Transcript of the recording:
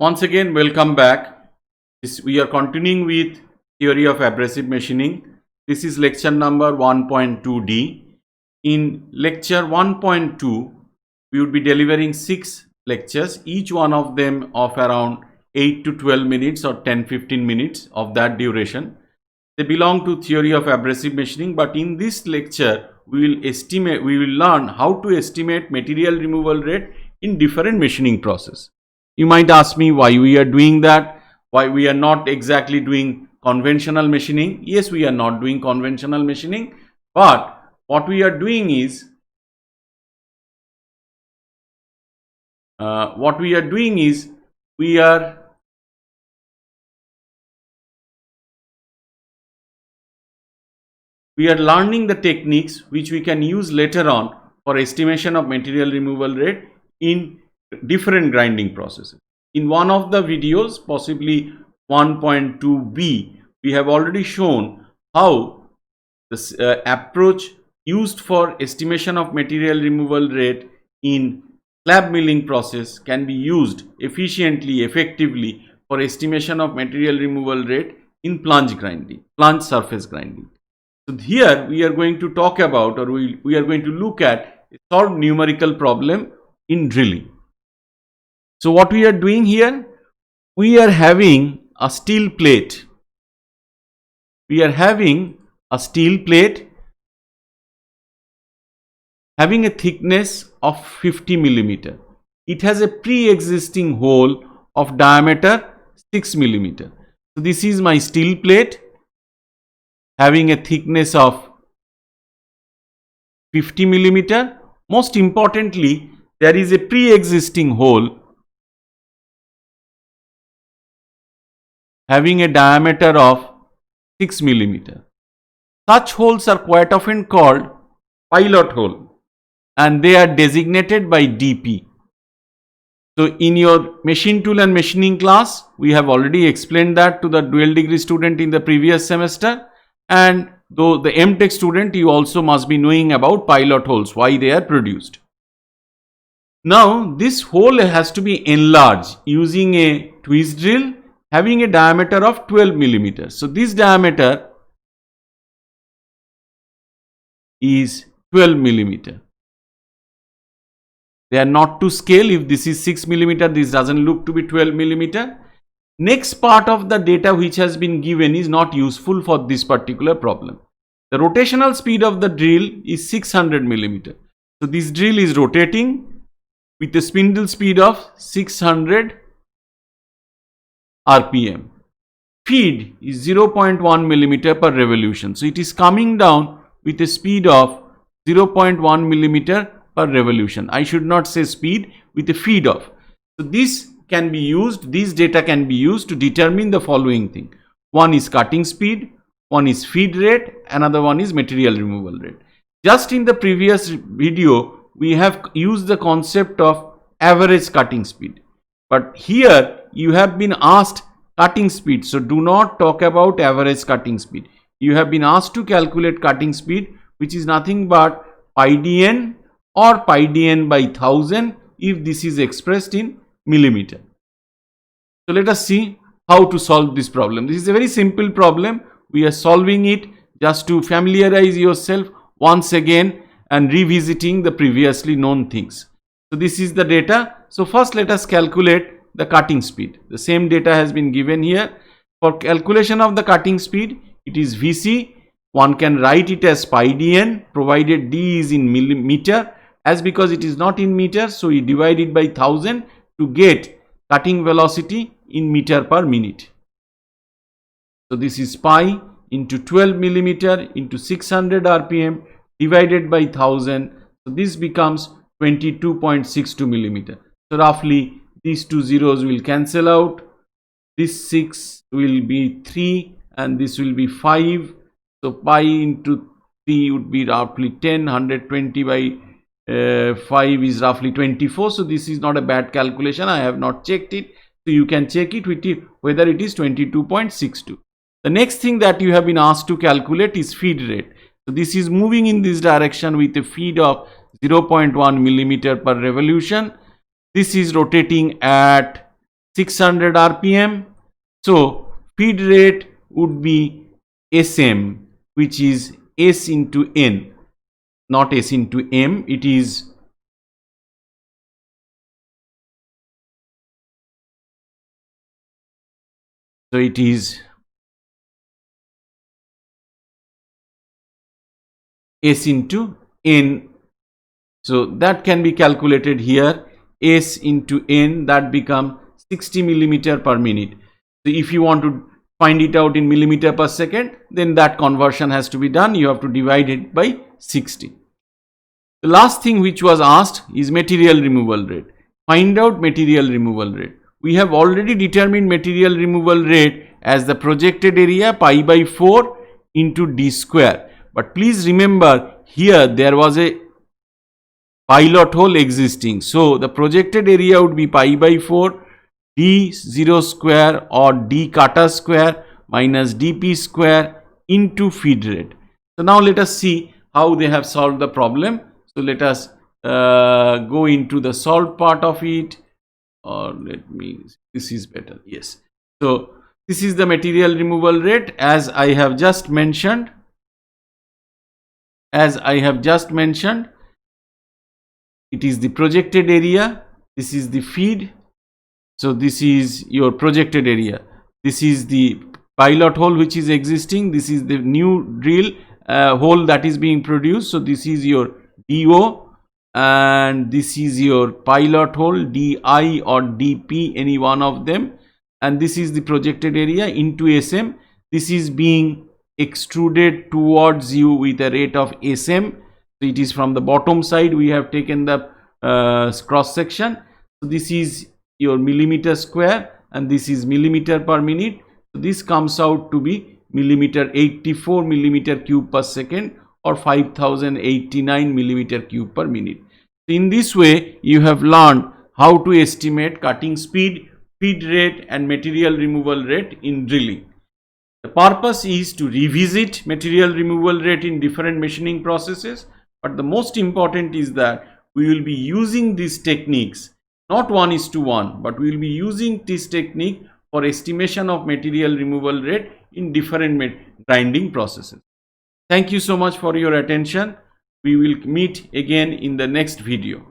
Once again, welcome back. We are continuing with theory of abrasive machining. This is lecture number 1.2D. In lecture 1.2, we would be delivering 6 lectures, each one of them of around 8 to 12 minutes or 10-15 minutes of that duration. They belong to theory of abrasive machining, but in this lecture, we will learn how to estimate material removal rate in different machining process. You might ask me why we are doing that, why we are not exactly doing conventional machining. Yes, we are not doing conventional machining, but what we are doing is we are learning the techniques which we can use later on for estimation of material removal rate in different grinding processes. In one of the videos, possibly 1.2b, we have already shown how this approach used for estimation of material removal rate in slab milling process can be used efficiently, effectively for estimation of material removal rate in plunge surface grinding. So here we are going to talk about, or we are going to look at a solved numerical problem in drilling. So what we are doing here, we are having a steel plate. Having a thickness of 50 millimeter. It has a pre-existing hole of diameter 6 millimeter. So this is my steel plate having a thickness of 50 millimeter. Most importantly, there is a pre-existing hole having a diameter of 6 millimeter. Such holes are quite often called pilot hole, and they are designated by DP. So in your machine tool and machining class, we have already explained that to the dual degree student in the previous semester, and though the MTech student, you also must be knowing about pilot holes, why they are produced. Now this hole has to be enlarged using a twist drill having a diameter of 12 millimeters. So this diameter is 12 millimeter. They are not to scale. If this is 6 millimeter, this doesn't look to be 12 millimeter. Next part of the data which has been given is not useful for this particular problem. The rotational speed of the drill is 600 millimeter. So this drill is rotating with a spindle speed of 600 RPM. Feed is 0.1 millimeter per revolution. So it is coming down with a speed of 0.1 millimeter per revolution. I should not say speed, with a feed of. So this can be used, these data can be used to determine the following thing. One is cutting speed, one is feed rate, another one is material removal rate. Just in the previous video, we have used the concept of average cutting speed. But here you have been asked cutting speed. So do not talk about average cutting speed. You have been asked to calculate cutting speed, which is nothing but pi dn or pi dn by 1000 if this is expressed in millimeter. So let us see how to solve this problem. This is a very simple problem. We are solving it just to familiarize yourself once again and revisiting the previously known things. So this is the data. So first let us calculate the cutting speed. The same data has been given here. For calculation of the cutting speed, it is Vc. One can write it as pi dn, provided d is in millimeter. As because it is not in meter, so we divide it by 1000 to get cutting velocity in meter per minute. So this is pi into 12 millimeter into 600 rpm divided by 1000. So this becomes 22.62 millimeter. So roughly these two zeros will cancel out. This 6 will be 3 and this will be 5. So pi into 3 would be roughly 10. 120 by 5 is roughly 24. So this is not a bad calculation. I have not checked it. So you can check it with it whether it is 22.62. The next thing that you have been asked to calculate is feed rate. So this is moving in this direction with a feed of 0.1 millimeter per revolution. This is rotating at 600 rpm. So feed rate would be Sm, which is S into N, not S into M. It is so it is S into N. So that can be calculated here. S into N, that becomes 60 millimeter per minute. So if you want to find it out in millimeter per second, then that conversion has to be done. You have to divide it by 60. The last thing which was asked is material removal rate. Find out material removal rate. We have already determined material removal rate as the projected area pi by 4 into d square. But please remember, here there was a pilot hole existing. So the projected area would be pi by 4 d0 square or d kata square minus dp square into feed rate. So now let us see how they have solved the problem. So let us go into the solved part of it, or let me, this is better, yes. So this is the material removal rate as I have just mentioned. It is the projected area, this is the feed. So this is your projected area, this is the pilot hole which is existing, this is the new drill hole that is being produced. So this is your DO and this is your pilot hole, DI or DP, any one of them, and this is the projected area into SM. This is being extruded towards you with a rate of SM. So it is from the bottom side we have taken the cross section. So this is your millimeter square and this is millimeter per minute. So this comes out to be millimeter 84 millimeter cube per second or 5089 millimeter cube per minute. In this way you have learned how to estimate cutting speed, feed rate and material removal rate in drilling. The purpose is to revisit material removal rate in different machining processes, but the most important is that we will be using these techniques, not 1:1, but we will be using this technique for estimation of material removal rate in different grinding processes. Thank you so much for your attention. We will meet again in the next video.